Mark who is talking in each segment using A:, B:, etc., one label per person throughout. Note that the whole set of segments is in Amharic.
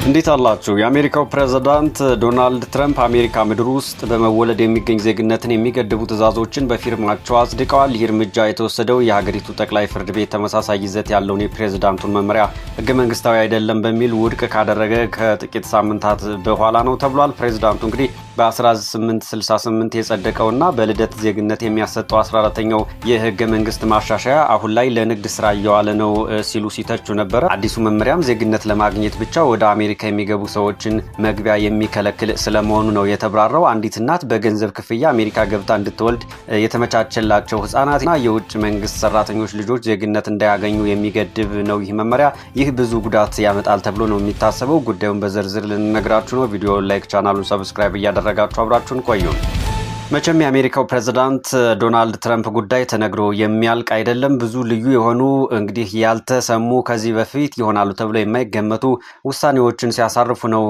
A: እንዴት አላችሁ? የአሜሪካው ፕሬዝዳንት ዶናልድ ትራምፕ አሜሪካ ምድር ውስጥ በመወለድ የሚገኝ ዜግነትን የሚገድቡ ትዕዛዞችን በፊርማቸው አጽድቀዋል። ይህ እርምጃ የተወሰደው የሀገሪቱ ጠቅላይ ፍርድ ቤት ተመሳሳይ ይዘት ያለውን የፕሬዝዳንቱን መመሪያ ህገ መንግስታዊ አይደለም በሚል ውድቅ ካደረገ ከጥቂት ሳምንታት በኋላ ነው ተብሏል። ፕሬዝዳንቱ እንግዲህ በ1868 የጸደቀውና በልደት ዜግነት የሚያሰጠው 14ኛው የህገ መንግስት ማሻሻያ አሁን ላይ ለንግድ ስራ እየዋለ ነው ሲሉ ሲተቹ ነበረ። አዲሱ መመሪያም ዜግነት ለማግኘት ብቻ ወደ አሜሪካ የሚገቡ ሰዎችን መግቢያ የሚከለክል ስለመሆኑ ነው የተብራራው። አንዲት እናት በገንዘብ ክፍያ አሜሪካ ገብታ እንድትወልድ የተመቻቸላቸው ህጻናትና የውጭ መንግስት ሰራተኞች ልጆች ዜግነት እንዳያገኙ የሚገድብ ነው ይህ መመሪያ። ይህ ብዙ ጉዳት ያመጣል ተብሎ ነው የሚታሰበው። ጉዳዩን በዝርዝር ልንነግራችሁ ነው። ቪዲዮ ላይክ፣ ቻናሉን ሰብስክራይብ እያደረጋችሁ አብራችሁን ቆዩ። መቼም የአሜሪካው ፕሬዝዳንት ዶናልድ ትራምፕ ጉዳይ ተነግሮ የሚያልቅ አይደለም። ብዙ ልዩ የሆኑ እንግዲህ ያልተሰሙ ከዚህ በፊት ይሆናሉ ተብሎ የማይገመቱ ውሳኔዎችን ሲያሳርፉ ነው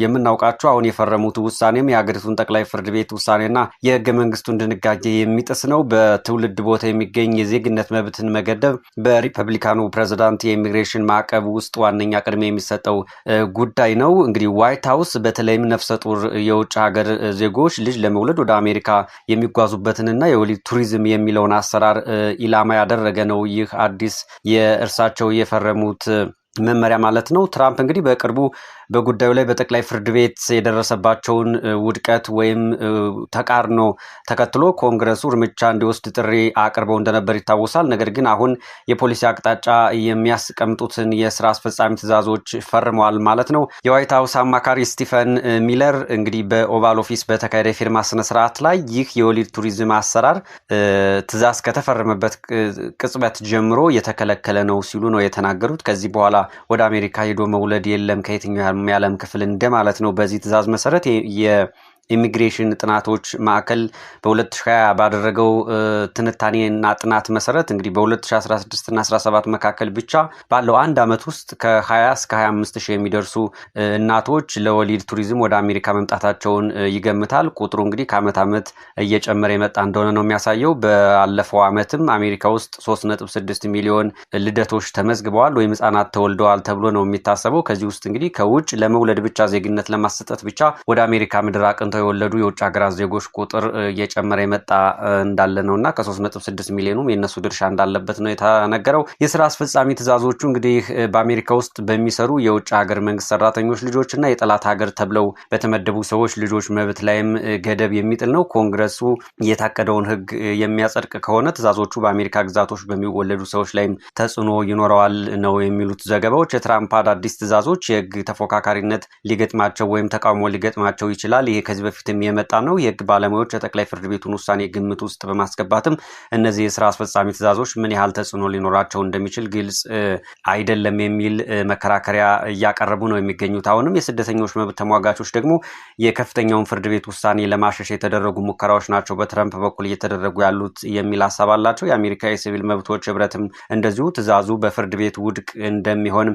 A: የምናውቃቸው። አሁን የፈረሙት ውሳኔም የሀገሪቱን ጠቅላይ ፍርድ ቤት ውሳኔና የህገ መንግስቱን ድንጋጌ የሚጥስ ነው። በትውልድ ቦታ የሚገኝ የዜግነት መብትን መገደብ በሪፐብሊካኑ ፕሬዝዳንት የኢሚግሬሽን ማዕቀብ ውስጥ ዋነኛ ቅድሚያ የሚሰጠው ጉዳይ ነው። እንግዲህ ዋይት ሀውስ በተለይም ነፍሰ ጡር የውጭ ሀገር ዜጎች ልጅ ለመውለድ ወደ አሜሪካ የሚጓዙበትንና የወሊድ ቱሪዝም የሚለውን አሰራር ኢላማ ያደረገ ነው። ይህ አዲስ የእርሳቸው የፈረሙት መመሪያ ማለት ነው። ትራምፕ እንግዲህ በቅርቡ በጉዳዩ ላይ በጠቅላይ ፍርድ ቤት የደረሰባቸውን ውድቀት ወይም ተቃርኖ ተከትሎ ኮንግረሱ እርምጃ እንዲወስድ ጥሪ አቅርበው እንደነበር ይታወሳል። ነገር ግን አሁን የፖሊሲ አቅጣጫ የሚያስቀምጡትን የስራ አስፈጻሚ ትዕዛዞች ፈርመዋል ማለት ነው። የዋይት ሀውስ አማካሪ ስቲፈን ሚለር እንግዲህ በኦቫል ኦፊስ በተካሄደ ፊርማ ስነስርዓት ላይ ይህ የወሊድ ቱሪዝም አሰራር ትዕዛዝ ከተፈረመበት ቅጽበት ጀምሮ የተከለከለ ነው ሲሉ ነው የተናገሩት። ከዚህ በኋላ ወደ አሜሪካ ሄዶ መውለድ የለም ከየትኛው የዓለም ክፍል እንደማለት ነው። በዚህ ትዕዛዝ መሰረት ኢሚግሬሽን ጥናቶች ማዕከል በ2020 ባደረገው ትንታኔና ጥናት መሰረት እንግዲህ በ2016 እና 17 መካከል ብቻ ባለው አንድ ዓመት ውስጥ ከ20 እስከ 25 ሺህ የሚደርሱ እናቶች ለወሊድ ቱሪዝም ወደ አሜሪካ መምጣታቸውን ይገምታል። ቁጥሩ እንግዲህ ከዓመት ዓመት እየጨመረ የመጣ እንደሆነ ነው የሚያሳየው። ባለፈው ዓመትም አሜሪካ ውስጥ 3.6 ሚሊዮን ልደቶች ተመዝግበዋል ወይም ህጻናት ተወልደዋል ተብሎ ነው የሚታሰበው። ከዚህ ውስጥ እንግዲህ ከውጭ ለመውለድ ብቻ ዜግነት ለማሰጠት ብቻ ወደ አሜሪካ ምድር አቅንተው የወለዱ የውጭ ሀገራት ዜጎች ቁጥር እየጨመረ የመጣ እንዳለ ነውና ከ3.6 ሚሊዮኑም የነሱ ድርሻ እንዳለበት ነው የተነገረው። የስራ አስፈጻሚ ትዕዛዞቹ እንግዲህ በአሜሪካ ውስጥ በሚሰሩ የውጭ ሀገር መንግስት ሰራተኞች ልጆችና የጠላት ሀገር ተብለው በተመደቡ ሰዎች ልጆች መብት ላይም ገደብ የሚጥል ነው። ኮንግረሱ የታቀደውን ህግ የሚያጸድቅ ከሆነ ትዕዛዞቹ በአሜሪካ ግዛቶች በሚወለዱ ሰዎች ላይም ተጽዕኖ ይኖረዋል ነው የሚሉት ዘገባዎች። የትራምፕ አዳዲስ ትዕዛዞች የህግ ተፎካካሪነት ሊገጥማቸው ወይም ተቃውሞ ሊገጥማቸው ይችላል። ይሄ ከዚህ በፊትም የመጣ ነው። የህግ ባለሙያዎች የጠቅላይ ፍርድ ቤቱን ውሳኔ ግምት ውስጥ በማስገባትም እነዚህ የስራ አስፈጻሚ ትዕዛዞች ምን ያህል ተጽዕኖ ሊኖራቸው እንደሚችል ግልጽ አይደለም የሚል መከራከሪያ እያቀረቡ ነው የሚገኙት። አሁንም የስደተኞች መብት ተሟጋቾች ደግሞ የከፍተኛውን ፍርድ ቤት ውሳኔ ለማሸሽ የተደረጉ ሙከራዎች ናቸው በትራምፕ በኩል እየተደረጉ ያሉት የሚል ሀሳብ አላቸው። የአሜሪካ የሲቪል መብቶች ህብረትም እንደዚሁ ትዕዛዙ በፍርድ ቤት ውድቅ እንደሚሆን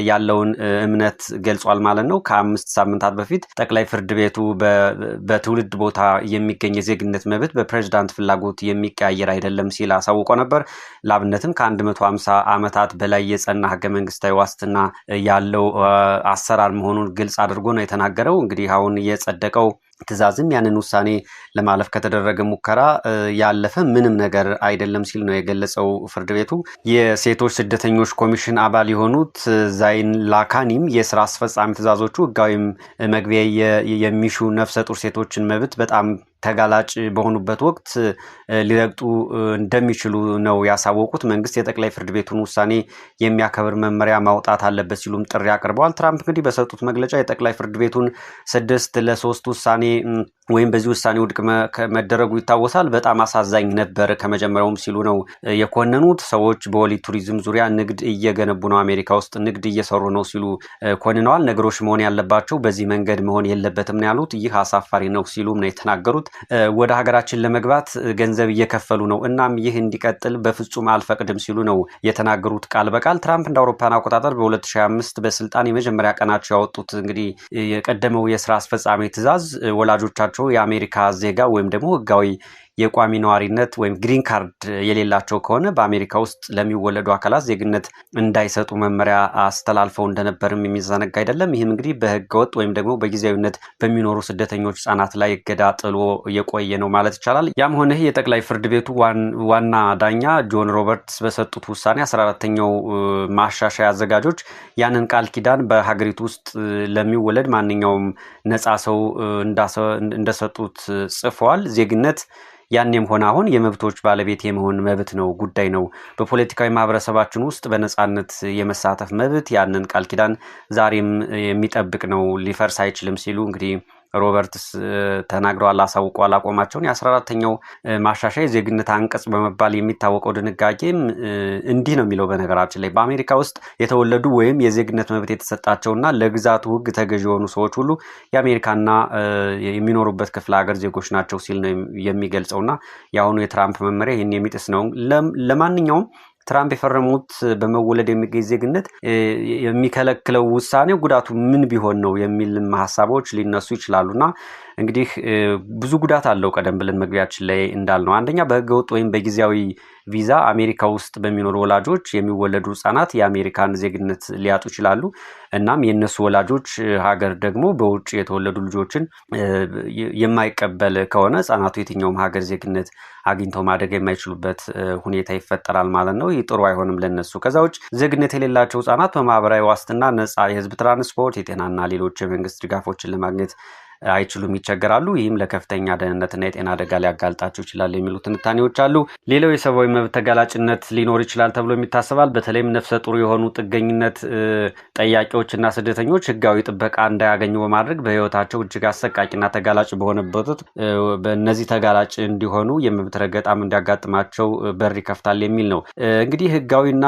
A: ያለውን እምነት ገልጿል ማለት ነው። ከ5 ሳምንታት በፊት ጠቅላይ ፍርድ ቤቱ በትውልድ ቦታ የሚገኝ የዜግነት መብት በፕሬዝዳንት ፍላጎት የሚቀያየር አይደለም ሲል አሳውቆ ነበር። ለአብነትም ከ150 ዓመታት በላይ የጸና ህገ መንግስታዊ ዋስትና ያለው አሰራር መሆኑን ግልጽ አድርጎ ነው የተናገረው። እንግዲህ አሁን የጸደቀው ትዕዛዝም ያንን ውሳኔ ለማለፍ ከተደረገ ሙከራ ያለፈ ምንም ነገር አይደለም ሲል ነው የገለጸው ፍርድ ቤቱ። የሴቶች ስደተኞች ኮሚሽን አባል የሆኑት ዛይን ላካኒም የስራ አስፈጻሚ ትዕዛዞቹ ህጋዊም መግቢያ የሚሹ ነፍሰ ጡር ሴቶችን መብት በጣም ተጋላጭ በሆኑበት ወቅት ሊረግጡ እንደሚችሉ ነው ያሳወቁት። መንግስት የጠቅላይ ፍርድ ቤቱን ውሳኔ የሚያከብር መመሪያ ማውጣት አለበት ሲሉም ጥሪ አቅርበዋል። ትራምፕ እንግዲህ በሰጡት መግለጫ የጠቅላይ ፍርድ ቤቱን 6-3 ውሳኔ ወይም በዚህ ውሳኔ ውድቅ መደረጉ ይታወሳል። በጣም አሳዛኝ ነበር ከመጀመሪያውም ሲሉ ነው የኮነኑት። ሰዎች በወሊድ ቱሪዝም ዙሪያ ንግድ እየገነቡ ነው፣ አሜሪካ ውስጥ ንግድ እየሰሩ ነው ሲሉ ኮንነዋል። ነገሮች መሆን ያለባቸው በዚህ መንገድ መሆን የለበትም ነው ያሉት። ይህ አሳፋሪ ነው ሲሉም ነው የተናገሩት። ወደ ሀገራችን ለመግባት ገንዘብ እየከፈሉ ነው፣ እናም ይህ እንዲቀጥል በፍጹም አልፈቅድም ሲሉ ነው የተናገሩት ቃል በቃል። ትራምፕ እንደ አውሮፓውያን አቆጣጠር በ2025 በስልጣን የመጀመሪያ ቀናቸው ያወጡት እንግዲህ የቀደመው የስራ አስፈጻሚ ትዕዛዝ ወላጆቻቸው የአሜሪካ ዜጋ ወይም ደግሞ ህጋዊ የቋሚ ነዋሪነት ወይም ግሪን ካርድ የሌላቸው ከሆነ በአሜሪካ ውስጥ ለሚወለዱ አካላት ዜግነት እንዳይሰጡ መመሪያ አስተላልፈው እንደነበርም የሚዘነጋ አይደለም። ይህም እንግዲህ በህገወጥ ወይም ደግሞ በጊዜያዊነት በሚኖሩ ስደተኞች ህጻናት ላይ እገዳ ጥሎ የቆየ ነው ማለት ይቻላል። ያም ሆነ የጠቅላይ ፍርድ ቤቱ ዋና ዳኛ ጆን ሮበርትስ በሰጡት ውሳኔ 14ኛው ማሻሻያ አዘጋጆች ያንን ቃል ኪዳን በሀገሪቱ ውስጥ ለሚወለድ ማንኛውም ነፃ ሰው እንደሰጡት ጽፈዋል። ዜግነት ያኔም ሆነ አሁን የመብቶች ባለቤት የመሆን መብት ነው ጉዳይ ነው። በፖለቲካዊ ማህበረሰባችን ውስጥ በነፃነት የመሳተፍ መብት ያንን ቃል ኪዳን ዛሬም የሚጠብቅ ነው፣ ሊፈርስ አይችልም ሲሉ እንግዲህ ሮበርትስ ተናግረዋል፣ አሳውቀዋል አቋማቸውን። የ14ኛው ማሻሻያ የዜግነት አንቀጽ በመባል የሚታወቀው ድንጋጌም እንዲህ ነው የሚለው። በነገራችን ላይ በአሜሪካ ውስጥ የተወለዱ ወይም የዜግነት መብት የተሰጣቸውና ለግዛቱ ሕግ ተገዥ የሆኑ ሰዎች ሁሉ የአሜሪካና የሚኖሩበት ክፍለ ሀገር ዜጎች ናቸው ሲል ነው የሚገልጸውና የአሁኑ የትራምፕ መመሪያ ይህን የሚጥስ ነው። ለማንኛውም ትራምፕ የፈረሙት በመወለድ የሚገኝ ዜግነት የሚከለክለው ውሳኔ ጉዳቱ ምን ቢሆን ነው የሚል ሀሳቦች ሊነሱ ይችላሉና እንግዲህ ብዙ ጉዳት አለው። ቀደም ብለን መግቢያችን ላይ እንዳልነው አንደኛ በህገወጥ ወይም በጊዜያዊ ቪዛ አሜሪካ ውስጥ በሚኖሩ ወላጆች የሚወለዱ ህጻናት የአሜሪካን ዜግነት ሊያጡ ይችላሉ። እናም የነሱ ወላጆች ሀገር ደግሞ በውጭ የተወለዱ ልጆችን የማይቀበል ከሆነ ህጻናቱ የትኛውም ሀገር ዜግነት አግኝተው ማደግ የማይችሉበት ሁኔታ ይፈጠራል ማለት ነው። ይህ ጥሩ አይሆንም ለነሱ። ከዛ ውጭ ዜግነት የሌላቸው ህጻናት በማህበራዊ ዋስትና፣ ነፃ የህዝብ ትራንስፖርት፣ የጤናና ሌሎች የመንግስት ድጋፎችን ለማግኘት አይችሉም፣ ይቸገራሉ። ይህም ለከፍተኛ ደህንነትና የጤና አደጋ ሊያጋልጣቸው ይችላል የሚሉ ትንታኔዎች አሉ። ሌላው የሰብአዊ መብት ተጋላጭነት ሊኖር ይችላል ተብሎ ይታሰባል። በተለይም ነፍሰ ጡር የሆኑ ጥገኝነት ጠያቂዎችና ስደተኞች ህጋዊ ጥበቃ እንዳያገኙ በማድረግ በህይወታቸው እጅግ አሰቃቂና ተጋላጭ በሆነበት በእነዚህ ተጋላጭ እንዲሆኑ የመብት ረገጣም እንዲያጋጥማቸው በር ይከፍታል የሚል ነው። እንግዲህ ህጋዊና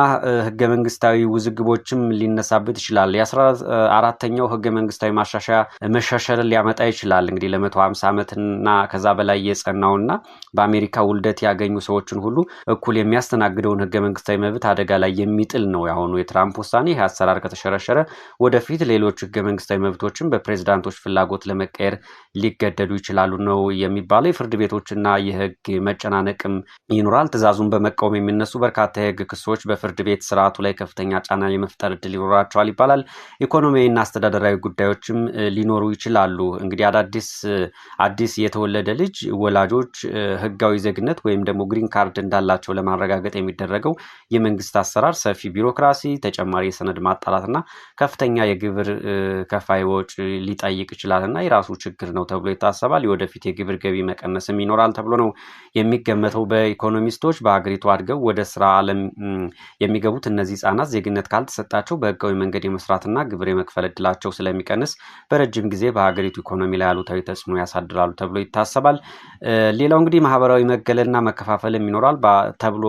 A: ህገ መንግስታዊ ውዝግቦችም ሊነሳበት ይችላል። የ14ኛው ህገ መንግስታዊ ማሻሻያ መሻሻልን ሊያመጣ ይችላል። እንግዲህ ለ150 ዓመትና ከዛ በላይ የጸናውና በአሜሪካ ውልደት ያገኙ ሰዎችን ሁሉ እኩል የሚያስተናግደውን ህገ መንግስታዊ መብት አደጋ ላይ የሚጥል ነው ያሁኑ የትራምፕ ውሳኔ። ይህ አሰራር ከተሸረሸረ ወደፊት ሌሎች ህገ መንግስታዊ መብቶችን በፕሬዝዳንቶች ፍላጎት ለመቀየር ሊገደዱ ይችላሉ ነው የሚባለው። የፍርድ ቤቶችና የህግ መጨናነቅም ይኖራል። ትዕዛዙን በመቃወም የሚነሱ በርካታ የህግ ክሶች በፍርድ ቤት ስርዓቱ ላይ ከፍተኛ ጫና የመፍጠር እድል ይኖራቸዋል ይባላል። ኢኮኖሚያዊና አስተዳደራዊ ጉዳዮችም ሊኖሩ ይችላሉ። እንግዲህ አዲስ የተወለደ ልጅ ወላጆች ህጋዊ ዜግነት ወይም ደግሞ ግሪን ካርድ እንዳላቸው ለማረጋገጥ የሚደረገው የመንግስት አሰራር ሰፊ ቢሮክራሲ፣ ተጨማሪ የሰነድ ማጣራትና ከፍተኛ የግብር ከፋይ ወጪ ሊጠይቅ ይችላልና የራሱ ችግር ነው ተብሎ ይታሰባል። የወደፊት የግብር ገቢ መቀነስም ይኖራል ተብሎ ነው የሚገመተው በኢኮኖሚስቶች። በሀገሪቱ አድገው ወደ ስራ ዓለም የሚገቡት እነዚህ ህጻናት ዜግነት ካልተሰጣቸው በህጋዊ መንገድ የመስራትና ግብር የመክፈል እድላቸው ስለሚቀንስ በረጅም ጊዜ በሀገሪቱ ኢኮኖሚ ላይ አሉታዊ ተጽዕኖ ያሳድራሉ ተብሎ ይታሰባል። ሌላው እንግዲህ ማህበራዊ መገለልና መከፋፈልም ይኖራል ተብሎ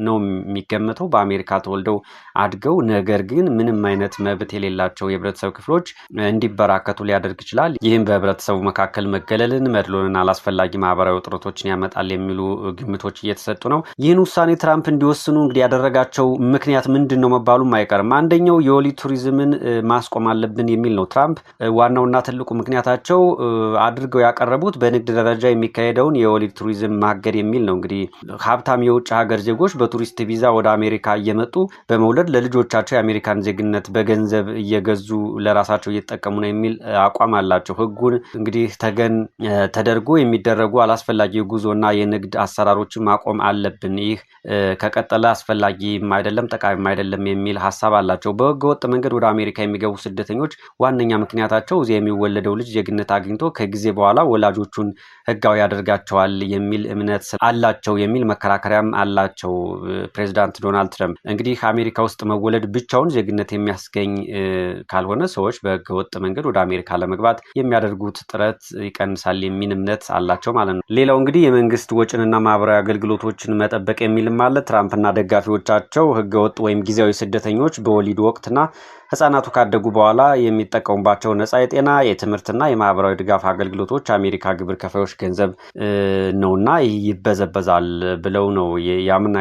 A: ነው የሚገመተው። በአሜሪካ ተወልደው አድገው ነገር ግን ምንም አይነት መብት የሌላቸው የህብረተሰብ ክፍሎች እንዲበራከቱ ሊያደርግ ይችላል። ይህም በህብረተሰቡ መካከል መገለልን፣ መድሎንና አላስፈላጊ ማህበራዊ ውጥረቶችን ያመጣል የሚሉ ግምቶች እየተሰጡ ነው። ይህን ውሳኔ ትራምፕ እንዲወስኑ እንግዲህ ያደረጋቸው ምክንያት ምንድን ነው መባሉም አይቀርም። አንደኛው የወሊድ ቱሪዝምን ማስቆም አለብን የሚል ነው። ትራምፕ ዋናውና ትልቁ ምክንያታቸው አድርገው ያቀረቡት በንግድ ደረጃ የሚካሄደውን የወሊድ ቱሪዝም ማገድ የሚል ነው። እንግዲህ ሀብታም የውጭ ሀገር ዜጎች በቱሪስት ቪዛ ወደ አሜሪካ እየመጡ በመውለድ ለልጆቻቸው የአሜሪካን ዜግነት በገንዘብ እየገዙ ለራሳቸው እየተጠቀሙ ነው የሚል አቋም አላቸው። ህጉን እንግዲህ ተገን ተደርጎ የሚደረጉ አላስፈላጊ ጉዞና የንግድ አሰራሮችን ማቆም አለብን። ይህ ከቀጠለ አስፈላጊም አይደለም፣ ጠቃሚም አይደለም የሚል ሀሳብ አላቸው። በህገወጥ መንገድ ወደ አሜሪካ የሚገቡ ስደተኞች ዋነኛ ምክንያታቸው እዚያ የሚወለደው ልጅ ዜግነት አግኝቶ ከጊዜ በኋላ ወላጆቹን ህጋዊ ያደርጋቸዋል የሚል እምነት አላቸው የሚል መከራከሪያም አላቸው ፕሬዚዳንት ዶናልድ ትራምፕ። እንግዲህ አሜሪካ ውስጥ መወለድ ብቻውን ዜግነት የሚያስገኝ ካልሆነ ሰዎች በህገወጥ መንገድ ወደ አሜሪካ ለመግባት የሚያደርጉት ጥረት ይቀንሳል የሚል እምነት አላቸው ማለት ነው። ሌላው እንግዲህ የመንግስት ወጪንና ማህበራዊ አገልግሎቶችን መጠበቅ የሚልም አለ። ትራምፕና ደጋፊዎቻቸው ህገወጥ ወይም ጊዜያዊ ስደተኞች በወሊድ ወቅትና ህጻናቱ ካደጉ በኋላ የሚጠቀሙባቸው ነጻ የጤና የትምህርትና የማህበራዊ ድጋፍ አገልግሎቶች አሜሪካ ግብር ከፋዮች ገንዘብ ነውና ይበዘበዛል ብለው ነው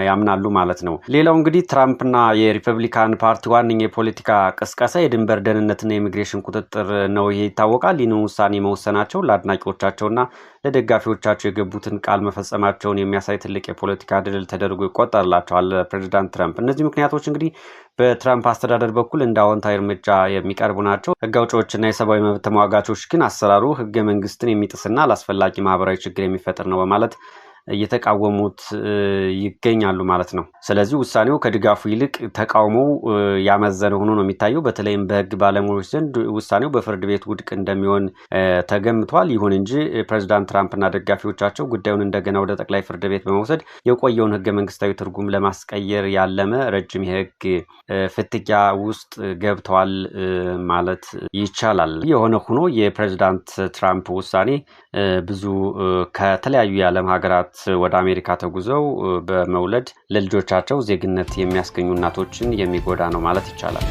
A: ያምናሉ ማለት ነው። ሌላው እንግዲህ ትራምፕና የሪፐብሊካን ፓርቲ ዋነኛ የፖለቲካ ቅስቀሳ የድንበር ደህንነትና የኢሚግሬሽን ቁጥጥር ነው። ይሄ ይታወቃል። ይህን ውሳኔ መወሰናቸው ለአድናቂዎቻቸውና ለደጋፊዎቻቸው የገቡትን ቃል መፈጸማቸውን የሚያሳይ ትልቅ የፖለቲካ ድል ተደርጎ ይቆጠርላቸዋል ፕሬዚዳንት ትራምፕ። እነዚህ ምክንያቶች እንግዲህ በትራምፕ አስተዳደር በኩል እንደ አዎንታዊ እርምጃ የሚቀርቡ ናቸው። ህግ አውጪዎችና የሰብአዊ መብት ተሟጋቾች ግን አሰራሩ ህገ መንግስትን የሚጥስና አላስፈላጊ ማህበራዊ ችግር የሚፈጥር ነው በማለት እየተቃወሙት ይገኛሉ ማለት ነው። ስለዚህ ውሳኔው ከድጋፉ ይልቅ ተቃውሞው ያመዘነ ሆኖ ነው የሚታየው። በተለይም በህግ ባለሙያዎች ዘንድ ውሳኔው በፍርድ ቤት ውድቅ እንደሚሆን ተገምቷል። ይሁን እንጂ ፕሬዚዳንት ትራምፕና ደጋፊዎቻቸው ጉዳዩን እንደገና ወደ ጠቅላይ ፍርድ ቤት በመውሰድ የቆየውን ህገ መንግስታዊ ትርጉም ለማስቀየር ያለመ ረጅም የህግ ፍትጊያ ውስጥ ገብተዋል ማለት ይቻላል። የሆነ ሆኖ የፕሬዚዳንት ትራምፕ ውሳኔ ብዙ ከተለያዩ የዓለም ሀገራት ወደ አሜሪካ ተጉዘው በመውለድ ለልጆቻቸው ዜግነት የሚያስገኙ እናቶችን የሚጎዳ ነው ማለት ይቻላል።